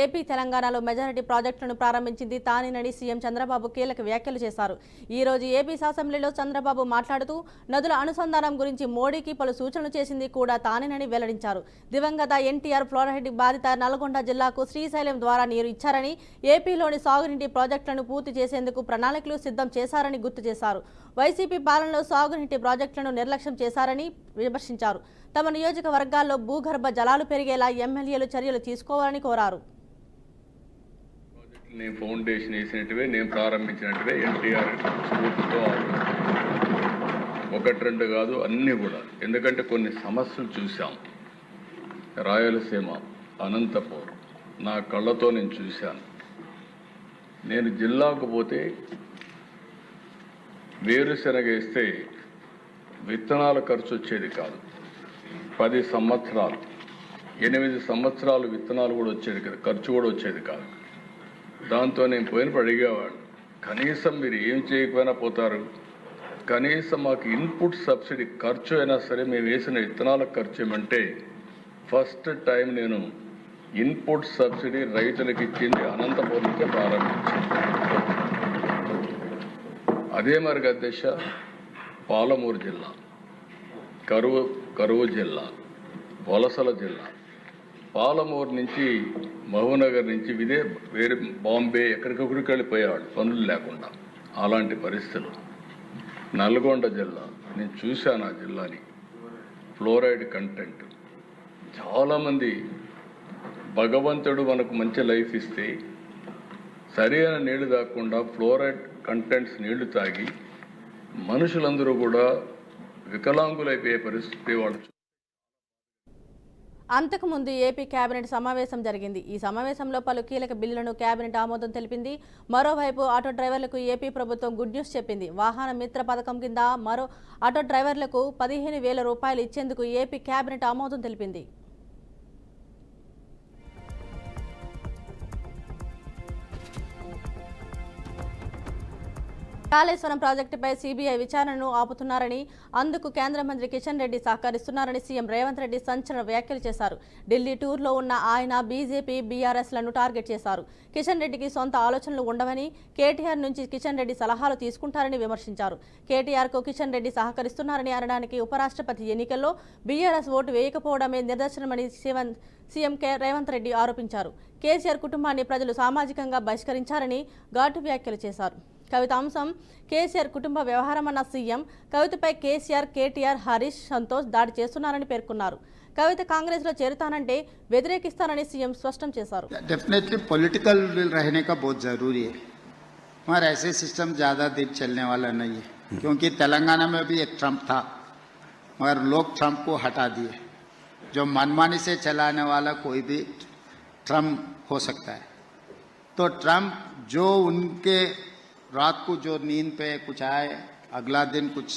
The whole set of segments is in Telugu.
ఏపీ తెలంగాణలో మెజారిటీ ప్రాజెక్టులను ప్రారంభించింది తానేనని సీఎం చంద్రబాబు కీలక వ్యాఖ్యలు చేశారు. ఈ రోజు ఏపీ అసెంబ్లీలో చంద్రబాబు మాట్లాడుతూ నదుల అనుసంధానం గురించి మోడీకి పలు సూచనలు చేసింది కూడా తానేనని వెల్లడించారు. దివంగత ఎన్టీఆర్ ఫ్లోరైడ్ బాధిత నల్గొండ జిల్లాకు శ్రీశైలం ద్వారా నీరు ఇచ్చారని, ఏపీలోని సాగునీటి ప్రాజెక్టులను పూర్తి చేసేందుకు ప్రణాళికలు సిద్ధం చేశారని గుర్తు చేశారు. వైసీపీ పాలనలో సాగునీటి ప్రాజెక్టులను నిర్లక్ష్యం చేశారని విమర్శించారు. తమ నియోజకవర్గాల్లో భూగర్భ జలాలు పెరిగేలా ఎమ్మెల్యేలు చర్యలు తీసుకోవాలని కోరారు. నేను ఫౌండేషన్ వేసినట్టువే, నేను ప్రారంభించినట్టువే ఎన్టీఆర్ స్ఫూర్తితో ఒకటి రెండు కాదు అన్నీ కూడా. ఎందుకంటే కొన్ని సమస్యలు చూసాం. రాయలసీమ, అనంతపూర్ నా కళ్ళతో నేను చూశాను. నేను జిల్లాకు పోతే వేరుశెనగ వేస్తే విత్తనాల ఖర్చు వచ్చేది కాదు. 10 సంవత్సరాలు 8 సంవత్సరాలు విత్తనాలు కూడా వచ్చేది కదా, ఖర్చు కూడా వచ్చేది కాదు. దాంతో నేను పోయినప్పుడు అడిగేవాడు, కనీసం మీరు ఏం చేయకపోయినా పోతారు, కనీసం మాకు ఇన్పుట్ సబ్సిడీ ఖర్చు అయినా సరే మేము వేసిన విత్తనాల ఖర్చు ఏమంటే ఫస్ట్ టైం నేను ఇన్పుట్ సబ్సిడీ రైతులకు ఇచ్చింది అనంతపురం నుంచే ప్రారంభించింది. అదే మరి అధ్యక్ష పాలమూరు జిల్లా, కరువు జిల్లా, వలసల జిల్లా, పాలమూరు నుంచి మహబూబ్నగర్ నుంచి వేరే బాంబే ఎక్కడికొక్కడికి వెళ్ళిపోయేవాడు పనులు లేకుండా. అలాంటి పరిస్థితులు. నల్గొండ జిల్లా నేను చూశాను. ఆ జిల్లాని ఫ్లోరైడ్ కంటెంట్ చాలామంది భగవంతుడు మనకు మంచి లైఫ్ ఇస్తే సరైన నీళ్లు తాగకుండా ఫ్లోరైడ్ కంటెంట్స్ నీళ్లు తాగి మనుషులందరూ కూడా వికలాంగులైపోయే పరిస్థితి వాళ్ళు. అంతకుముందు ఏపీ కేబినెట్ సమావేశం జరిగింది. ఈ సమావేశంలో పలు కీలక బిల్లులను కేబినెట్ ఆమోదం తెలిపింది. మరోవైపు ఆటో డ్రైవర్లకు ఏపీ ప్రభుత్వం గుడ్ న్యూస్ చెప్పింది. వాహన మిత్ర పథకం కింద మరో ఆటో డ్రైవర్లకు 15,000 రూపాయలు ఇచ్చేందుకు ఏపీ కేబినెట్ ఆమోదం తెలిపింది. కాళేశ్వరం ప్రాజెక్టుపై సీబీఐ విచారణను ఆపుతున్నారని, అందుకు కేంద్ర మంత్రి కిషన్ రెడ్డి సహకరిస్తున్నారని సీఎం రేవంత్ రెడ్డి సంచలన వ్యాఖ్యలు చేశారు. ఢిల్లీ టూర్లో ఉన్న ఆయన బీజేపీ, బీఆర్ఎస్లను టార్గెట్ చేశారు. కిషన్ రెడ్డికి సొంత ఆలోచనలు ఉండవని, కేటీఆర్ నుంచి కిషన్ రెడ్డి సలహాలు తీసుకుంటారని విమర్శించారు. కేటీఆర్కు కిషన్ రెడ్డి సహకరిస్తున్నారని అనడానికి ఉపరాష్ట్రపతి ఎన్నికల్లో బీఆర్ఎస్ ఓటు వేయకపోవడమే నిదర్శనమని సీఎం రేవంత్ రెడ్డి ఆరోపించారు. కేసీఆర్ కుటుంబాన్ని ప్రజలు సామాజికంగా బహిష్కరించారని ఘాటు వ్యాఖ్యలు చేశారు. కవిత అంశం కేసీఆర్ కుటుంబ వ్యవహారమన్న సీఎం కవితపై కేసీఆర్, కేటీఆర్, హరీష్, సంతోష్ దాడి చేస్తున్నారని పేర్కొన్నారు. కవిత కాంగ్రెస్ లో చేరుతానంటే వ్యతిరేకిస్తానని సీఎం స్పష్టం చేశారు. डेफिनेटली पॉलिटिकल विल रहने का बहुत जरूरी है, मगर ऐसे सिस्टम ज्यादा दिन चलने वाला नहीं है, क्योंकि तेलंगाना में भी एक ट्रंप था मगर लोग ट्रंप को हटा दिए. जो मनमानी से चलाने वाला कोई भी ट्रंप हो सकता है. तो ट्रंप जो उनके रात को जो नींद पे कुछ आए अगला दिन कुछ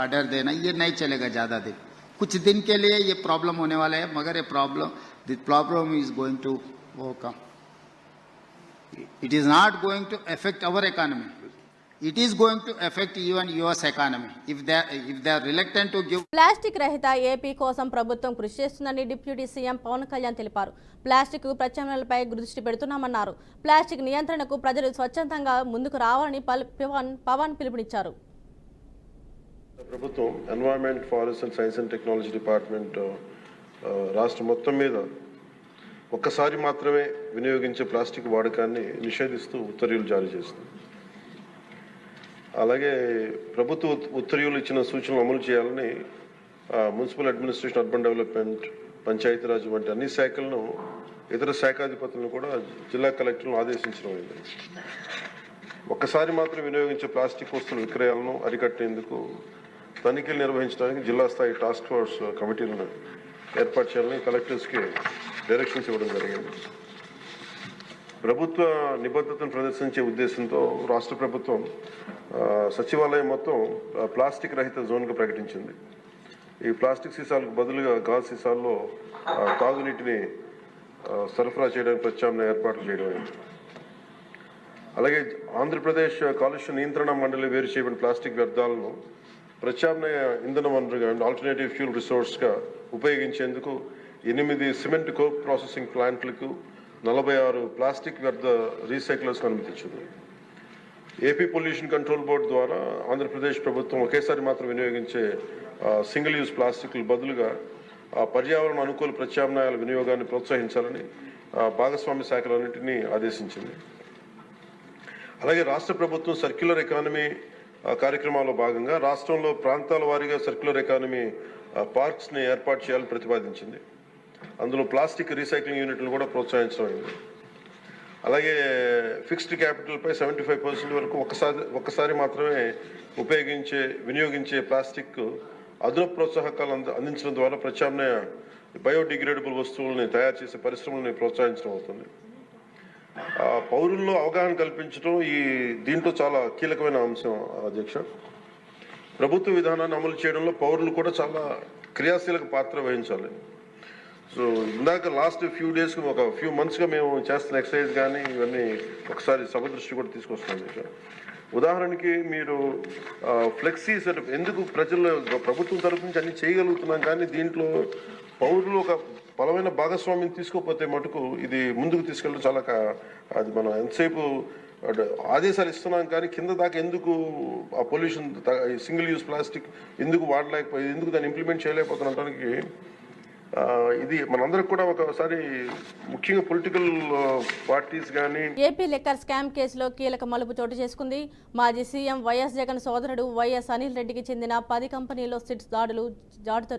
ऑर्डर देना, ये नहीं चलेगा ज़्यादा दिन. कुछ दिन के लिए ये प्रॉब्लम होने वाला है, मगर ये problem is going to overcome. It is not going to affect our economy, it is going to affect even US economy if they are reluctant to give. Plastic రహిత ఏపీ కోసం ప్రభుత్వం కృషి చేస్తుందని డిప్యూటీ సీఎం పవన్ కళ్యాణ్ తెలిపారు. ప్లాస్టిక్ ప్రత్యామ్నాయాలపై దృష్టి పెడుతున్నామన్నారు. ప్లాస్టిక్ నియంత్రణకు ప్రజలు స్వచ్ఛందంగా ముందుకు రావాలని పవన్ పిలుపునిచ్చారు. ప్రభుత్వం environment, forest and science and technology department రాష్ట్రం మొత్తం మీద ఒక్కసారి మాత్రమే వినియోగించే ప్లాస్టిక్ వాడకాన్ని నిషేధిస్తూ ఉత్తర్వులు జారీ చేస్తుంది. అలాగే ప్రభుత్వ ఉత్తర్వులు ఇచ్చిన సూచనలు అమలు చేయాలని municipal administration, urban development, Panchayati Raj వంటి అన్ని శాఖలను, ఇతర శాఖాధిపతులను కూడా జిల్లా కలెక్టర్లను ఆదేశించడం అయింది. ఒక్కసారి మాత్రం వినియోగించే ప్లాస్టిక్ వస్తువుల విక్రయాలను అరికట్టేందుకు తనిఖీలు నిర్వహించడానికి జిల్లా స్థాయి టాస్క్ ఫోర్స్ కమిటీలను ఏర్పాటు చేయాలని కలెక్టర్స్కి డైరెక్షన్స్ ఇవ్వడం జరిగింది. ప్రభుత్వ నిబద్ధతను ప్రదర్శించే ఉద్దేశంతో రాష్ట్ర ప్రభుత్వం సచివాలయం మొత్తం ప్లాస్టిక్ రహిత జోన్గా ప్రకటించింది. ఈ ప్లాస్టిక్ సీసాలకు బదులుగా గాజు సీసాల్లో తాగునీటిని సరఫరా చేయడానికి ప్రత్యామ్నాయ ఏర్పాట్లు చేయడం. అలాగే ఆంధ్రప్రదేశ్ కాలుష్య నియంత్రణ మండలి వేరు చేయబడిన ప్లాస్టిక్ వ్యర్థాలను ప్రత్యామ్నాయ ఇంధన వనరుగా, ఆల్టర్నేటివ్ ఫ్యూల్ రిసోర్స్గా ఉపయోగించేందుకు 8 సిమెంట్ కోక్ ప్రాసెసింగ్ ప్లాంట్లకు 46 ప్లాస్టిక్ వ్యర్థ రీసైక్లర్స్కి అనుమతించింది. ఏపీ పొల్యూషన్ కంట్రోల్ బోర్డు ద్వారా ఆంధ్రప్రదేశ్ ప్రభుత్వం ఒకేసారి మాత్రం వినియోగించే సింగిల్ యూజ్ ప్లాస్టిక్లు బదులుగా పర్యావరణ అనుకూల ప్రత్యామ్నాయాల వినియోగాన్ని ప్రోత్సహించాలని భాగస్వామ్య శాఖలన్నింటినీ ఆదేశించింది. అలాగే రాష్ట్ర ప్రభుత్వం సర్క్యులర్ ఎకానమీ కార్యక్రమాల్లో భాగంగా రాష్ట్రంలో ప్రాంతాల వారీగా సర్క్యులర్ ఎకానమీ పార్క్స్ని ఏర్పాటు చేయాలని ప్రతిపాదించింది. అందులో ప్లాస్టిక్ రీసైక్లింగ్ యూనిట్లు కూడా ప్రోత్సహించడం అయింది. అలాగే ఫిక్స్డ్ క్యాపిటల్పై 75% వరకు ఒక్కసారి మాత్రమే వినియోగించే ప్లాస్టిక్ అదనపు ప్రోత్సాహకాలు అందించడం ద్వారా ప్రత్యామ్నాయ బయోడిగ్రేడబుల్ వస్తువుల్ని తయారు చేసే పరిశ్రమల్ని ప్రోత్సహించడం అవుతుంది. పౌరుల్లో అవగాహన కల్పించడం దీంట్లో చాలా కీలకమైన అంశం అధ్యక్ష. ప్రభుత్వ విధానాన్ని అమలు చేయడంలో పౌరులు కూడా చాలా క్రియాశీలక పాత్ర వహించాలి. సో ఇందాక లాస్ట్ ఫ్యూ మంత్స్గా మేము చేస్తున్న ఎక్సర్సైజ్ కానీ ఇవన్నీ ఒకసారి సభ దృష్టి కూడా తీసుకొస్తున్నాం అధ్యక్ష. ఉదాహరణకి మీరు ఫ్లెక్సీస్ ఎందుకు ప్రభుత్వం తరఫు నుంచి అన్ని చేయగలుగుతున్నాం కానీ దీంట్లో పౌరులు ఒక బలమైన భాగస్వామ్యం తీసుకోకపోతే మటుకు ఇది ముందుకు తీసుకెళ్ళడం చాలా అది మనం ఎంతసేపు ఆదేశాలు ఇస్తున్నాం కానీ కింద దాకా ఎందుకు ఆ పొల్యూషన్ సింగిల్ యూజ్ ప్లాస్టిక్ ఎందుకు వాడలేకపోయి ఎందుకు దాన్ని ఇంప్లిమెంట్ చేయలేకపోతున్నటానికి ఇది మనందరికి కూడా ఒకసారి ముఖ్యంగా పొలిటికల్ పార్టీస్ కానీ. ఏపీ లిక్కర్ స్కామ్ కేసులో కీలక మలుపు చోటు చేసుకుంది. మాజీ సీఎం వైఎస్ జగన్ సోదరుడు వైఎస్ అనిల్ రెడ్డికి చెందిన 10 కంపెనీల్లో సిట్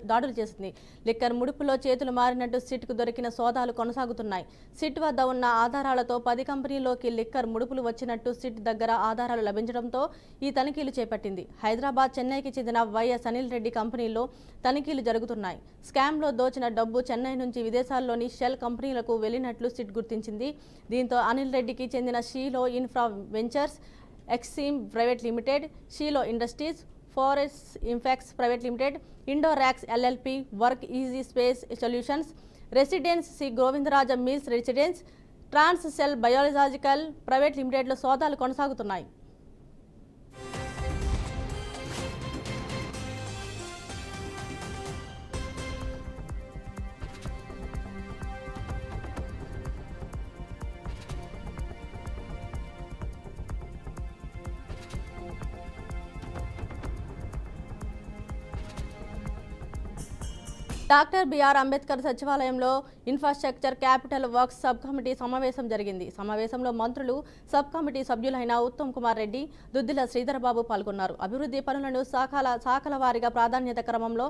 దాడులు చేసింది. లిక్కర్ ముడుపులో చేతులు మారినట్టు సిట్కు దొరికిన సోదాలు కొనసాగుతున్నాయి. సిట్ వద్ద ఉన్న ఆధారాలతో 10 కంపెనీల్లోకి లిక్కర్ ముడుపులు వచ్చినట్టు సిట్ దగ్గర ఆధారాలు లభించడంతో ఈ తనిఖీలు చేపట్టింది. హైదరాబాద్, చెన్నైకి చెందిన వైఎస్ అనిల్ రెడ్డి కంపెనీల్లో తనిఖీలు జరుగుతున్నాయి. స్కామ్లో దోచిన డబ్బు చెన్నై నుంచి విదేశాల్లోని షెల్ కంపెనీలకు వెళ్లినట్లు సిట్ గుర్తించింది. దీంతో అనిల్ రెడ్డికి చెందిన షీలో infra ventures, EXIM private limited, షీలో ఇండస్ట్రీస్, ఫారెస్ ఇంఫెక్స్ ప్రైవేట్ లిమిటెడ్, ఇండోరాక్స్ LLP, work easy space solutions, residence సి Govindaraja mills residence, trans cell biological private లిమిటెడ్లో సోదాలు కొనసాగుతున్నాయి. డాక్టర్ బిఆర్ అంబేద్కర్ సచివాలయంలో infrastructure capital works sub committee సమావేశం జరిగింది. సమావేశంలో మంత్రులు, సబ్ కమిటీ సభ్యులైన ఉత్తమ్ కుమార్ రెడ్డి, దుద్దిల శ్రీధరబాబు పాల్గొన్నారు. అభివృద్ధి పనులను శాఖల వారీగా ప్రాధాన్యత క్రమంలో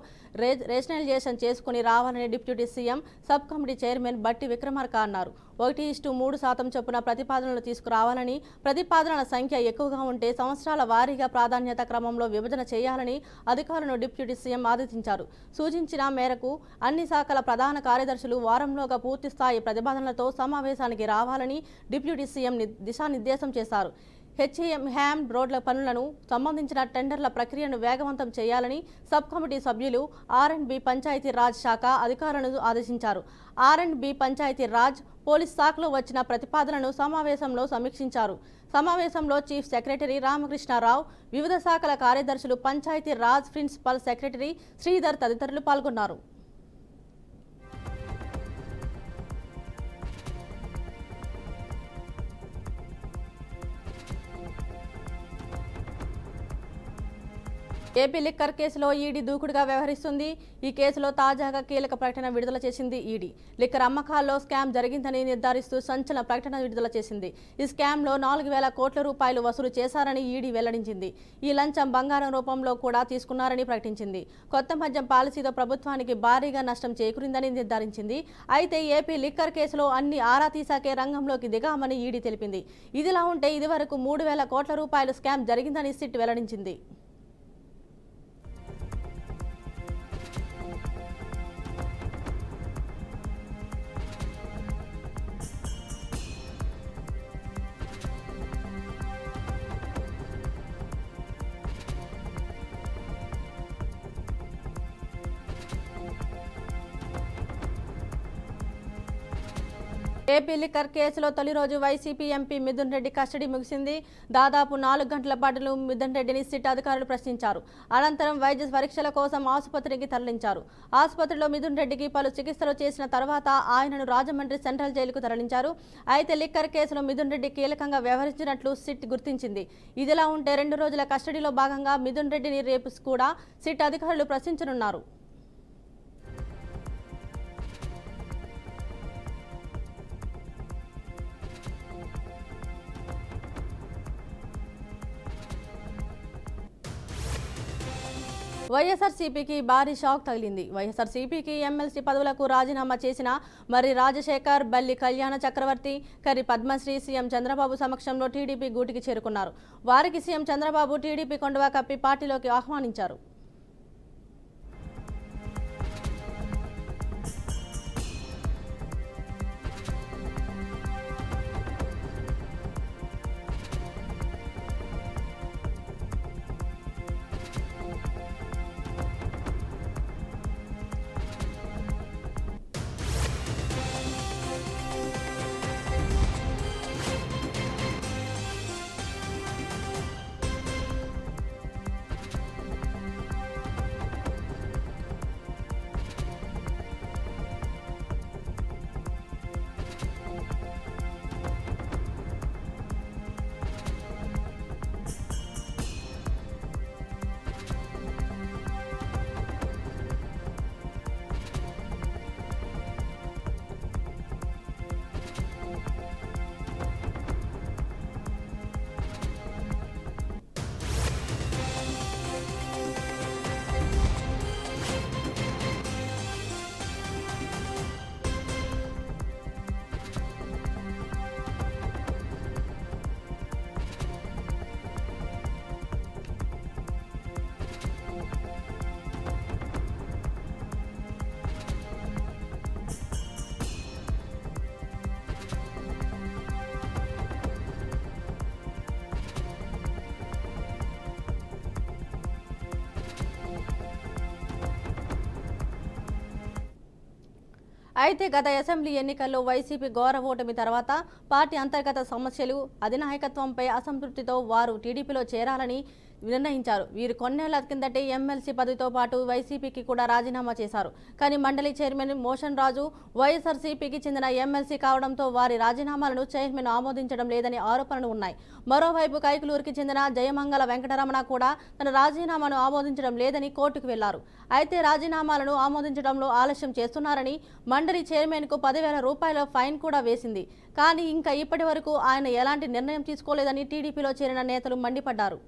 రేషనలైజేషన్ చేసుకుని రావాలని deputy CM sub committee chairman బట్టి విక్రమార్క అన్నారు. 1:3% చొప్పున ప్రతిపాదనలు తీసుకురావాలని, ప్రతిపాదనల సంఖ్య ఎక్కువగా ఉంటే సంవత్సరాల వారీగా ప్రాధాన్యత క్రమంలో విభజన చేయాలని అధికారులను డిప్యూటీ సీఎం ఆదేశించారు. సూచించిన మేరకు అన్ని శాఖల ప్రధాన కార్యదర్శులు వారంలోగా పూర్తిస్థాయి ప్రతిపాదనలతో సమావేశానికి రావాలని డిప్యూటీ సీఎం దిశానిర్దేశం చేశారు. హెచ్ఏఎం హ్యామ్ రోడ్ల పనులను సంబంధించిన టెండర్ల ప్రక్రియను వేగవంతం చేయాలని సబ్ కమిటీ సభ్యులు ఆర్&బి పంచాయతీ రాజ్ శాఖ అధికారులను ఆదేశించారు. ఆర్&బి పంచాయతీ రాజ్, పోలీస్ శాఖలో వచ్చిన ప్రతిపాదనను సమావేశంలో సమీక్షించారు. సమావేశంలో చీఫ్ సెక్రటరీ రామకృష్ణారావు, వివిధ శాఖల కార్యదర్శులు, పంచాయతీ రాజ్ ప్రిన్సిపల్ సెక్రటరీ శ్రీధర్ తదితరులు పాల్గొన్నారు. ఏపీ లిక్కర్ కేసులో ఈడీ దూకుడుగా వ్యవహరిస్తుంది. ఈ కేసులో తాజాగా కీలక ప్రకటన విడుదల చేసింది ఈడీ. లిక్కర్ అమ్మకాల్లో స్కామ్ జరిగిందని నిర్ధారిస్తూ సంచలన ప్రకటన విడుదల చేసింది. ఈ స్కామ్లో 4,000 కోట్ల రూపాయలు వసూలు చేశారని ఈడీ వెల్లడించింది. ఈ లంచం బంగారం రూపంలో కూడా తీసుకున్నారని ప్రకటించింది. కొత్త మద్యం పాలసీతో ప్రభుత్వానికి భారీగా నష్టం చేకూరిందని నిర్ధారించింది. అయితే ఏపీ లిక్కర్ కేసులో అన్ని ఆరా తీసాకే రంగంలోకి దిగామని ఈడీ తెలిపింది. ఇదిలా ఉంటే ఇదివరకు 3,000 కోట్ల రూపాయలు స్కామ్ జరిగిందని సిట్ వెల్లడించింది. ఏపీ లిక్కర్ కేసులో తొలి రోజు YCP MP Mithun Reddy custody ముగిసింది. దాదాపు 4 గంటల పాటు మిథున్ రెడ్డిని సిట్ అధికారులు ప్రశ్నించారు. అనంతరం వైద్య పరీక్షల కోసం ఆసుపత్రికి తరలించారు. ఆసుపత్రిలో మిథున్ రెడ్డికి పలు చికిత్సలు చేసిన తర్వాత ఆయనను రాజమండ్రి సెంట్రల్ జైలుకు తరలించారు. అయితే లిక్కర్ కేసులో మిథున్ రెడ్డి కీలకంగా వ్యవహరించినట్లు సిట్ గుర్తించింది. ఇదిలా ఉంటే 2 రోజుల కస్టడీలో భాగంగా మిథున్ రెడ్డిని రేపు కూడా సిట్ అధికారులు ప్రశ్నించనున్నారు. వైఎస్ఆర్సీపీకి భారీ షాక్ తగిలింది. వైఎస్ఆర్సీపీకి ఎమ్మెల్సీ పదవులకు రాజీనామా చేసిన మరి రాజశేఖర్, బల్లి కళ్యాణ చక్రవర్తి, కరి పద్మశ్రీ సీఎం చంద్రబాబు సమక్షంలో టీడీపీ గూటికి చేరుకున్నారు. వారికి సీఎం చంద్రబాబు టీడీపీ కొండవా కప్పి పార్టీలోకి ఆహ్వానించారు. అయితే గత అసెంబ్లీ ఎన్నికల్లో వైసీపీ ఘోర ఓటమి తర్వాత పార్టీ అంతర్గత సమస్యలు, అధినాయకత్వంపై అసంతృప్తితో వారు టీడీపీలో చేరాలని నిర్ణయించారు. వీరు కొన్నేళ్ల కిందటే ఎమ్మెల్సీ పదవితో పాటు వైసీపీకి కూడా రాజీనామా చేశారు. కానీ మండలి చైర్మన్ మోషన్ రాజు వైఎస్ఆర్సీపీకి చెందిన ఎమ్మెల్సీ కావడంతో వారి రాజీనామాలను చైర్మన్ ఆమోదించడం లేదని ఆరోపణలు ఉన్నాయి. మరోవైపు కైకులూరుకి చెందిన జయమంగళ వెంకటరమణ కూడా తన రాజీనామాను ఆమోదించడం లేదని కోర్టుకు వెళ్లారు. అయితే రాజీనామాలను ఆమోదించడంలో ఆలస్యం చేస్తున్నారని మండలి చైర్మన్కు 10,000 రూపాయల ఫైన్ కూడా వేసింది. కానీ ఇంకా ఇప్పటి వరకు ఆయన ఎలాంటి నిర్ణయం తీసుకోలేదని టీడీపీలో చేరిన నేతలు మండిపడ్డారు.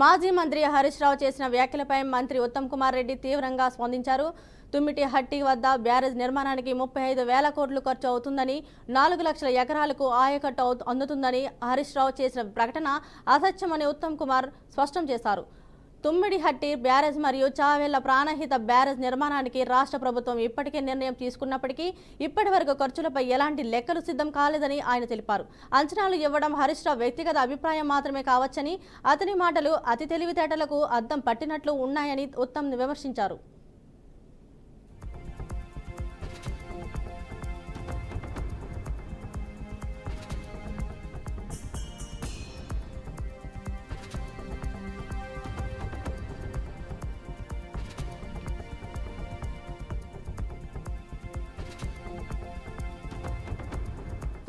మాజీ మంత్రి హరీష్ రావు చేసిన వ్యాఖ్యలపై మంత్రి ఉత్తమ్ కుమార్ రెడ్డి తీవ్రంగా స్పందించారు. తుమ్మిటి హట్టి వద్ద బ్యారేజ్ నిర్మాణానికి 35,000 కోట్లు ఖర్చు అవుతుందని, 4 లక్షల ఎకరాలకు ఆయకట్టు అందుతుందని హరీష్ రావు చేసిన ప్రకటన అసత్యమని ఉత్తమ్ కుమార్ స్పష్టం చేశారు. తుమ్మిడిహట్టి బ్యారేజ్ మరియు చావెళ్ల ప్రాణహిత బ్యారేజ్ నిర్మాణానికి రాష్ట్ర ప్రభుత్వం ఇప్పటికే నిర్ణయం తీసుకున్నప్పటికీ ఇప్పటి వరకు ఖర్చులపై ఎలాంటి లెక్కలు సిద్ధం కాలేదని ఆయన తెలిపారు. అంచనాలు ఇవ్వడం హరీష్ రావు వ్యక్తిగత అభిప్రాయం మాత్రమే కావచ్చని, అతని మాటలు అతి తెలివితేటలకు అద్దం పట్టినట్లు ఉన్నాయని ఉత్తమ్ విమర్శించారు.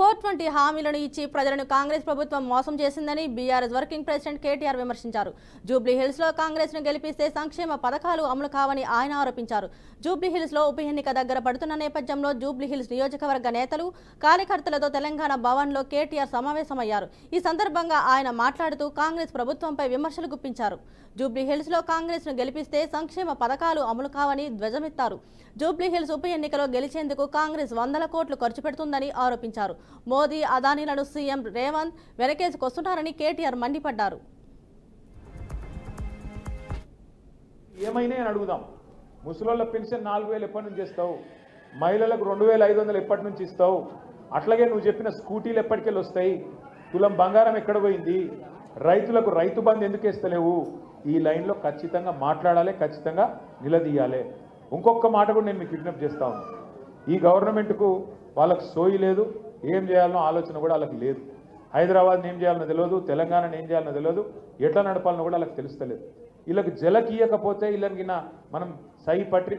$420 హామీలను ఇచ్చి ప్రజలను కాంగ్రెస్ ప్రభుత్వం మోసం చేసిందని బీఆర్ఎస్ వర్కింగ్ ప్రెసిడెంట్ కేటీఆర్ విమర్శించారు. జూబ్లీహిల్స్ లో కాంగ్రెస్ ను గెలిపిస్తే సంక్షేమ పథకాలు అమలు కావని ఆయన ఆరోపించారు. జూబ్లీహిల్స్ లో ఉప ఎన్నిక దగ్గర పడుతున్న నేపథ్యంలో జూబ్లీహిల్స్ నియోజకవర్గ నేతలు, కార్యకర్తలతో తెలంగాణ భవన్ లో కేటీఆర్ సమావేశమయ్యారు. ఈ సందర్భంగా ఆయన మాట్లాడుతూ కాంగ్రెస్ ప్రభుత్వంపై విమర్శలు గుప్పించారు. జూబ్లీహిల్స్ లో కాంగ్రెస్ ను గెలిపిస్తే సంక్షేమ పథకాలు అమలు కావని ధ్వజమెత్తారు. జూబ్లీహిల్స్ ఉప ఎన్నికలో గెలిచేందుకు కాంగ్రెస్ 100 కోట్లు ఖర్చు పెడుతుందని ఆరోపించారు. మోదీ, అదానీలను సీఎం రేవంత్ వెనకేసుకొస్తున్నారని కేటీఆర్ మండిపడ్డారు. ఏమైనా అని అడుగుదాం. ముసలోళ్ళ పెన్షన్ 4,000 ఎప్పటి నుంచి చేస్తావు? మహిళలకు 2500 ఎప్పటి నుంచి ఇస్తావు, అట్లాగే నువ్వు చెప్పిన స్కూటీలు ఎప్పటికెళ్ళి వస్తాయి, తులం బంగారం ఎక్కడ పోయింది, రైతులకు రైతు బంధు ఎందుకు ఇస్తలేవు, ఈ లైన్లో ఖచ్చితంగా మాట్లాడాలి, ఖచ్చితంగా నిలదీయాలి. ఇంకొక మాట కూడా నేను మీకు విజ్ఞప్తి చేస్తా ఉన్నాను. ఈ గవర్నమెంట్కు వాళ్ళకు సోయి లేదు, ఏం చేయాలనో ఆలోచన కూడా వాళ్ళకి లేదు. హైదరాబాద్ని ఏం చేయాలనో తెలియదు, తెలంగాణని ఏం చేయాలనో తెలియదు, ఎట్లా నడపాలనో కూడా వాళ్ళకి తెలుస్తలేదు. వీళ్ళకి జలకి ఇవ్వకపోతే వీళ్ళకి మనం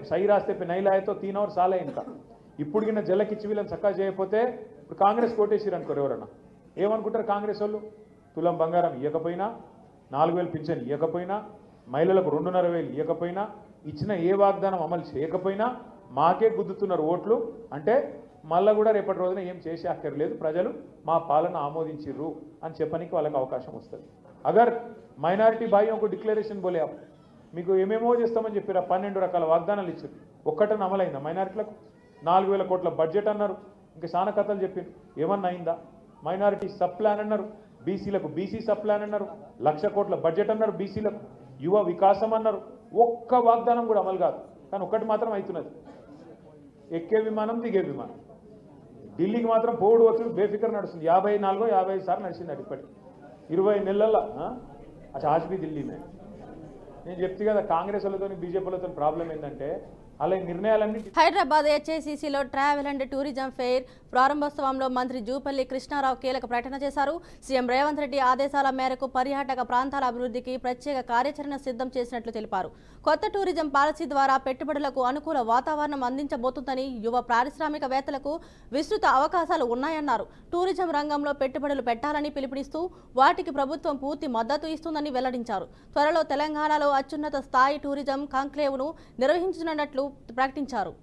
సై రాస్తే నైలాయతో 3 hours సాలే. ఇంకా ఇప్పుడు గిన్న జలకిచ్చి వీళ్ళని చక్కగా చేయకపోతే ఇప్పుడు కాంగ్రెస్ కోటేసిరు అనుకోరు ఎవరన్నా, ఏమనుకుంటారు కాంగ్రెస్ వాళ్ళు? తులం బంగారం ఇవ్వకపోయినా, 4000 పింఛన్ ఇవ్వకపోయినా, మహిళలకు 2,500 ఇవ్వకపోయినా, ఇచ్చిన ఏ వాగ్దానం అమలు చేయకపోయినా మాకే గుద్దుతున్నారు ఓట్లు అంటే మళ్ళీ కూడా రేపటి రోజున ఏం చేసే అక్కర్లేదు, ప్రజలు మా పాలన ఆమోదించిర్రు అని చెప్పడానికి వాళ్ళకి అవకాశం వస్తుంది. అగర్ మైనారిటీ భాయ్యోं को డిక్లరేషన్ बोले आप, మీకు ఏమేమో చేస్తామని చెప్పారు, 12 రకాల వాగ్దానాలు ఇచ్చారు, ఒక్కటని అమలైందా? మైనారిటీలకు 4000 కోట్ల బడ్జెట్ అన్నారు, ఇంకా చాలా కథలు చెప్పారు, ఏమన్నా అయిందా? మైనారిటీ సబ్ ప్లాన్ అన్నారు, బీసీలకు బీసీ సబ్ ప్లాన్ అన్నారు, 1,00,000 కోట్ల బడ్జెట్ అన్నారు బీసీలకు, యువ వికాసం అన్నారు, ఒక్క వాగ్దానం కూడా అమలు కాదు. కానీ ఒక్కటి మాత్రం అవుతున్నది, ఎక్కే విమానం దిగే విమానం. ఢిల్లీకి మాత్రం పోడు వచ్చి బేఫికర్ నడుస్తుంది, 54-55 సార్లు నడిచింది అది ఇప్పటికి 20 నెలల్లో. అచ్చా ఆజ్ బి ఢిల్లీ మే. నేను చెప్తే కదా కాంగ్రెస్ వాళ్ళతో బీజేపీలతో ప్రాబ్లం ఏంటంటే అలా నిర్ణయాలన్నీ. హైదరాబాద్ హెచ్ఐసిసిలో ట్రావెల్ అండ్ టూరిజం ఫెయిర్ ప్రారంభోత్సవంలో మంత్రి జూపల్లి కృష్ణారావు కీలక ప్రకటన చేశారు. సీఎం రేవంత్ రెడ్డి ఆదేశాల మేరకు పర్యాటక ప్రాంతాల అభివృద్ధికి ప్రత్యేక కార్యాచరణ సిద్ధం చేసినట్లు తెలిపారు. కొత్త టూరిజం పాలసీ ద్వారా పెట్టుబడులకు అనుకూల వాతావరణం అందించబోతుందని, యువ పారిశ్రామికవేత్తలకు విస్తృత అవకాశాలు ఉన్నాయన్నారు. టూరిజం రంగంలో పెట్టుబడులు పెట్టాలని పిలుపునిస్తూ వాటికి ప్రభుత్వం పూర్తి మద్దతు ఇస్తుందని వెల్లడించారు. త్వరలో తెలంగాణలో అత్యున్నత స్థాయి టూరిజం కాంక్లేవ్ను నిర్వహించనున్నట్లు ప్రకటించారు.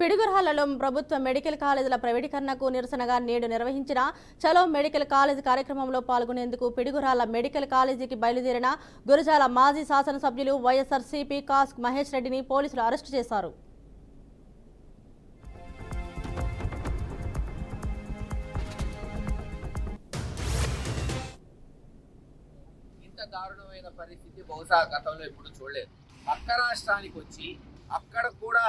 పిడుగురాళ్లలో ప్రభుత్వ మెడికల్ కాలేజీల ప్రైవేటీకరణకు నిరసనగా నేడు నిర్వహించిన చలో మెడికల్ కాలేజీ కార్యక్రమంలో పాల్గొనేందుకు పిడుగురాళ్ల మెడికల్ కాలేజీకి బయలుదేరిన గురజాల మాజీ శాసనసభ్యులు వైఎస్ఆర్సీపీ కాస్క్ మహేష్ రెడ్డిని పోలీసులు అరెస్టు చేశారు. ఇంత దారుణమైన పరిస్థితి బహుశా గతంలో ఎప్పుడు చూడలేదు. పక్క రాష్ట్రానికి వచ్చి అక్కడ కూడా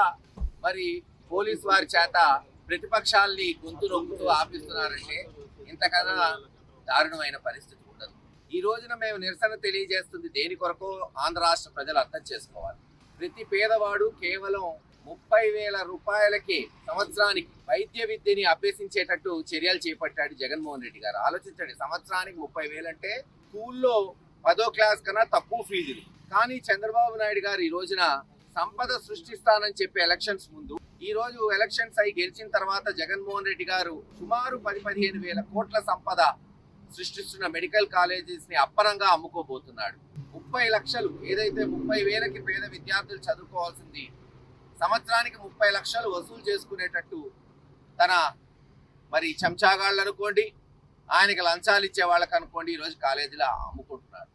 మరి పోలీసు వారి చేత ప్రతిపక్షాల్ని గొంతు నొక్కుతూ ఆపిస్తున్నారంటే ఇంతకన్నా దారుణమైన పరిస్థితి ఉండదు. ఈ రోజున మేము నిరసన తెలియజేస్తుంది దేని కొరకు ఆంధ్ర రాష్ట్ర ప్రజలు అర్థం చేసుకోవాలి. ప్రతి పేదవాడు కేవలం 30,000 రూపాయలకి సంవత్సరానికి వైద్య విద్యని అభ్యసించేటట్టు చర్యలు చేపట్టాడు జగన్మోహన్ రెడ్డి గారు. ఆలోచించండి, సంవత్సరానికి 30,000 అంటే స్కూల్లో 10వ క్లాస్ కన్నా తక్కువ ఫీజులు. కానీ చంద్రబాబు నాయుడు గారు ఈ రోజున సంపద సృష్టిస్తానని చెప్పి ఎలక్షన్స్ ముందు, ఈ రోజు ఎలక్షన్స్ అయి గెలిచిన తర్వాత జగన్మోహన్ రెడ్డి గారు సుమారు 10-15 వేల కోట్ల సంపద సృష్టిస్తున్న మెడికల్ కాలేజెస్ ని అప్పనంగా అమ్ముకోబోతున్నాడు. 30 లక్షలు ఏదైతే 30,000కి పేద విద్యార్థులు చదువుకోవాల్సింది సంవత్సరానికి 30 లక్షలు వసూలు చేసుకునేటట్టు తన మరి చెంచాగాళ్ళు అనుకోండి, ఆయనకి లంచాలు ఇచ్చే వాళ్ళకి అనుకోండి, ఈరోజు కాలేజీలో అమ్ముకుంటున్నారు.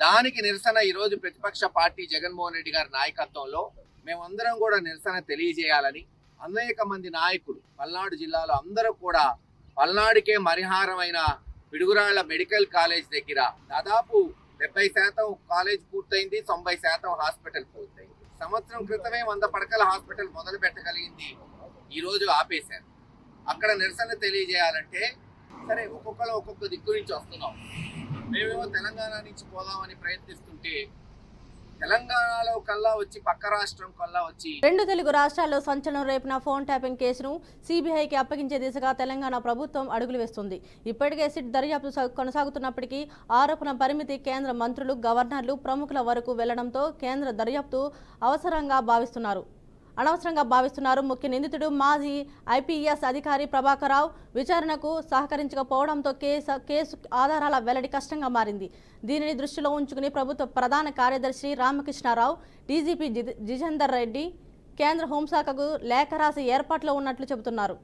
దానికి నిరసన ఈరోజు ప్రతిపక్ష పార్టీ జగన్మోహన్ రెడ్డి గారి నాయకత్వంలో మేమందరం కూడా నిరసన తెలియజేయాలని అనేక మంది నాయకులు పల్నాడు జిల్లాలో అందరూ కూడా పల్నాడుకే మరిహారమైన పిడుగురాళ్ల మెడికల్ కాలేజ్ దగ్గర దాదాపు 70% కాలేజ్ పూర్తయింది, 90% హాస్పిటల్ పూర్తయింది. సంవత్సరం క్రితమే 100 పడకల హాస్పిటల్ మొదలు పెట్టగలిగింది, ఈరోజు ఆపేశారు. అక్కడ నిరసన తెలియజేయాలంటే సరే ఒక్కొక్కరు ఒక్కొక్క దిక్కు నుంచి వస్తున్నాం. మేమేమో తెలంగాణ నుంచి పోదామని ప్రయత్నిస్తుంటే తెలంగాణలో కల్లా వచ్చి పక్క రాష్ట్రం కల్లా వచ్చి 2 తెలుగు రాష్ట్రాల్లో సంచలనం రేపిన ఫోన్ ట్యాపింగ్ కేసును సిబిఐకి అప్పగించే దిశగా తెలంగాణ ప్రభుత్వం అడుగులు వేస్తుంది. ఇప్పటికే సిట్ దర్యాప్తు కొనసాగుతున్నప్పటికీ ఆరోపణ పరిమితి కేంద్ర మంత్రులు, గవర్నర్లు, ప్రముఖుల వరకు వెళ్లడంతో కేంద్ర దర్యాప్తు అవసరంగా భావిస్తున్నారు. అనవసరంగా భావిస్తున్నారు. ముఖ్య నిందితుడు మాజీ ఐపీఎస్ అధికారి ప్రభాకర్ రావు విచారణకు సహకరించకపోవడంతో కేసు ఆధారాల వెల్లడి కష్టంగా మారింది. దీనిని దృష్టిలో ఉంచుకుని ప్రభుత్వ ప్రధాన కార్యదర్శి రామకృష్ణారావు, డీజీపీ జితేందర్ రెడ్డి కేంద్ర హోంశాఖకు లేఖ రాసి ఏర్పాట్లో ఉన్నట్లు చెబుతున్నారు.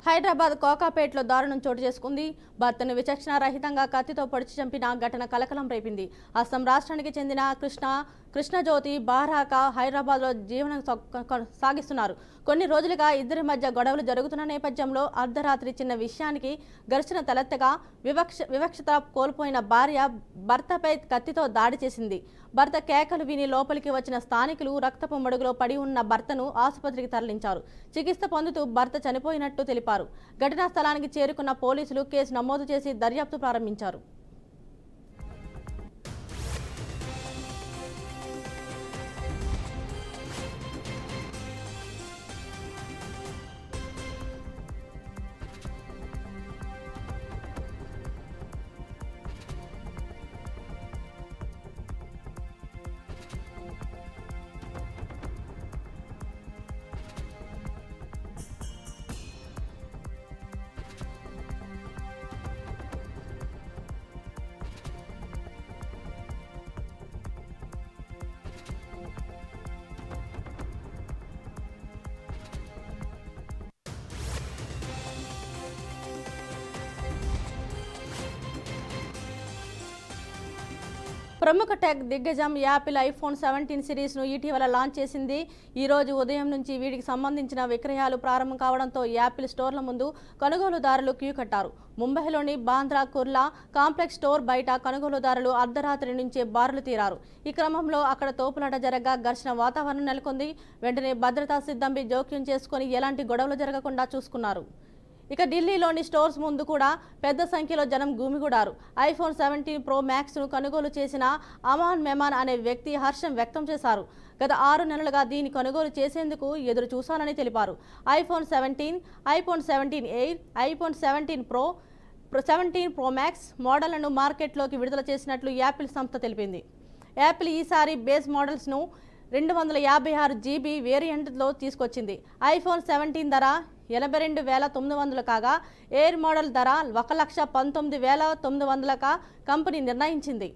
హైదరాబాద్ కోకాపేటలో దారుణం చోటు చేసుకుంది. భర్తను విచక్షణారహితంగా కత్తితో పొడిచి చంపిన ఘటన కలకలం రేపింది. అస్సాం రాష్ట్రానికి చెందిన కృష్ణజ్యోతి బారాక హైదరాబాద్లో జీవనం సాగిస్తున్నారు. కొన్ని రోజులుగా ఇద్దరి మధ్య గొడవలు జరుగుతున్న నేపథ్యంలో అర్ధరాత్రి చిన్న విషయానికి ఘర్షణ తలెత్తగా వివక్షత కోల్పోయిన భార్య భర్తపై కత్తితో దాడి చేసింది. భర్త కేకలు విని లోపలికి వచ్చిన స్థానికులు రక్తపు మడుగులో పడి ఉన్న భర్తను ఆసుపత్రికి తరలించారు. చికిత్స పొందుతూ భర్త చనిపోయినట్టు తెలిపారు. ఘటనా స్థలానికి చేరుకున్న పోలీసులు కేసు నమోదు చేసి దర్యాప్తు ప్రారంభించారు. ప్రముఖ టెక్ దిగ్గజం యాపిల్ ఐఫోన్ 17 సిరీస్ను ఇటీవల లాంచ్ చేసింది. ఈ రోజు ఉదయం నుంచి వీటికి సంబంధించిన విక్రయాలు ప్రారంభం కావడంతో యాపిల్ స్టోర్ల ముందు కొనుగోలుదారులు క్యూ కట్టారు. ముంబైలోని బాంద్రా కుర్లా కాంప్లెక్స్ స్టోర్ బయట కొనుగోలుదారులు అర్ధరాత్రి నుంచే బారులు తీరారు. ఈ క్రమంలో అక్కడ తోపులాట జరగగా ఘర్షణ వాతావరణం నెలకొంది. వెంటనే భద్రతా సిబ్బంది జోక్యం చేసుకుని ఎలాంటి గొడవలు జరగకుండా చూసుకున్నారు. ఇక ఢిల్లీలోని స్టోర్స్ ముందు కూడా పెద్ద సంఖ్యలో జనం గుమిగూడారు. ఐఫోన్ 17 ప్రో మ్యాక్స్ను కొనుగోలు చేసిన అమాన్ మెమాన్ అనే వ్యక్తి హర్షం వ్యక్తం చేశారు. గత 6 నెలలుగా దీన్ని కొనుగోలు చేసేందుకు ఎదురు చూశానని తెలిపారు. IPhone 17, iPhone 17 air, iPhone 17 pro, 17 pro max మోడళ్లను మార్కెట్లోకి విడుదల చేసినట్లు యాపిల్ సంస్థ తెలిపింది. యాపిల్ ఈసారి బేస్ మోడల్స్ను 256 GB వేరియంట్లో తీసుకొచ్చింది. ఐఫోన్ 17 ధర 82,900 కాగా ఎయిర్ మోడల్ ధర 1,19,900గా కంపెనీ నిర్ణయించింది.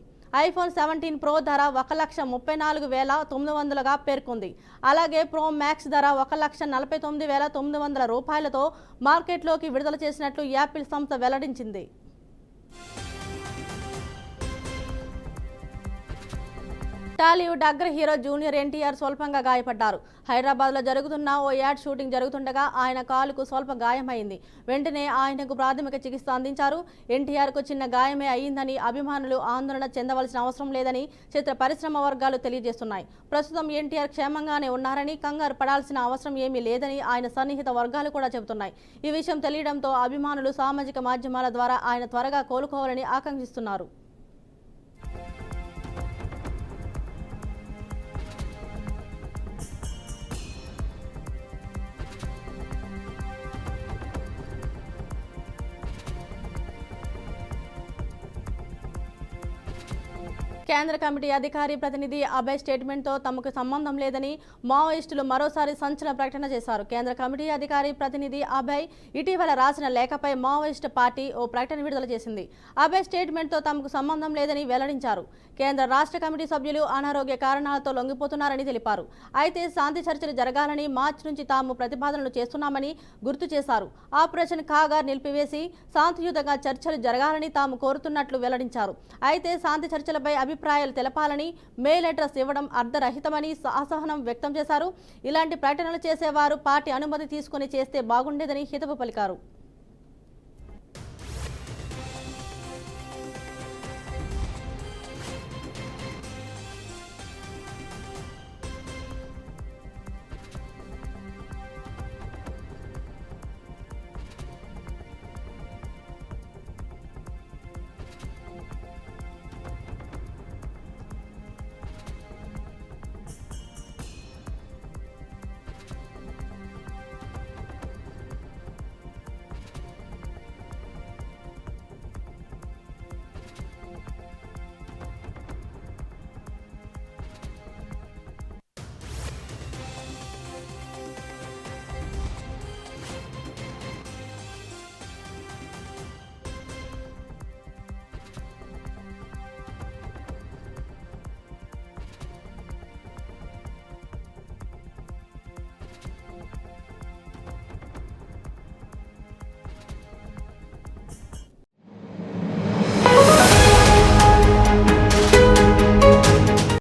ఐఫోన్ 17 ప్రో ధర 1,34,900గా పేర్కొంది. అలాగే ప్రో మ్యాక్స్ ధర 1,49,900 రూపాయలతో మార్కెట్లోకి విడుదల చేసినట్లు యాపిల్ సంస్థ వెల్లడించింది. టాలీవుడ్ అగ్ర హీరో జూనియర్ ఎన్టీఆర్ స్వల్పంగా గాయపడ్డారు. హైదరాబాద్లో జరుగుతున్న ఓ యాడ్ షూటింగ్ జరుగుతుండగా ఆయన కాలుకు స్వల్ప గాయమైంది. వెంటనే ఆయనకు ప్రాథమిక చికిత్స అందించారు. ఎన్టీఆర్కు చిన్న గాయమే అయ్యిందని, అభిమానులు ఆందోళన చెందవలసిన అవసరం లేదని చిత్ర పరిశ్రమ వర్గాలు తెలియజేస్తున్నాయి. ప్రస్తుతం ఎన్టీఆర్ క్షేమంగానే ఉన్నారని, కంగారు పడాల్సిన అవసరం ఏమీ లేదని ఆయన సన్నిహిత వర్గాలు కూడా చెబుతున్నాయి. ఈ విషయం తెలియడంతో అభిమానులు సామాజిక మాధ్యమాల ద్వారా ఆయన త్వరగా కోలుకోవాలని ఆకాంక్షిస్తున్నారు. కేంద్ర కమిటీ అధికారి ప్రతినిధి అభయ్ స్టేట్మెంట్తో తమకు సంబంధం లేదని మావోయిస్టులు మరోసారి సంచలన ప్రకటన చేశారు. కేంద్ర కమిటీ అధికారి ప్రతినిధి అభయ్ ఇటీవల రాసిన లేఖపై మావోయిస్టు పార్టీ ఓ ప్రకటన విడుదల చేసింది. అభయ్ స్టేట్మెంట్తో తమకు సంబంధం లేదని వెల్లడించారు. కేంద్ర రాష్ట్ర కమిటీ సభ్యులు అనారోగ్య కారణాలతో లొంగిపోతున్నారని తెలిపారు. అయితే శాంతి చర్చలు జరగాలని మార్చి నుంచి తాము ప్రతిపాదనలు చేస్తున్నామని గుర్తు చేశారు. ఆపరేషన్ కాగా నిలిపివేసి శాంతియుతంగా చర్చలు జరగాలని తాము కోరుతున్నట్లు వెల్లడించారు. అయితే శాంతి చర్చలపై అభిప్రాయాలు తెలపాలని మెయిల్ అడ్రస్ ఇవ్వడం అర్ధరహితమని అసహనం వ్యక్తం చేశారు. ఇలాంటి ప్రకటనలు చేసేవారు పార్టీ అనుమతి తీసుకుని చేస్తే బాగుండేదని హితవు పలికారు.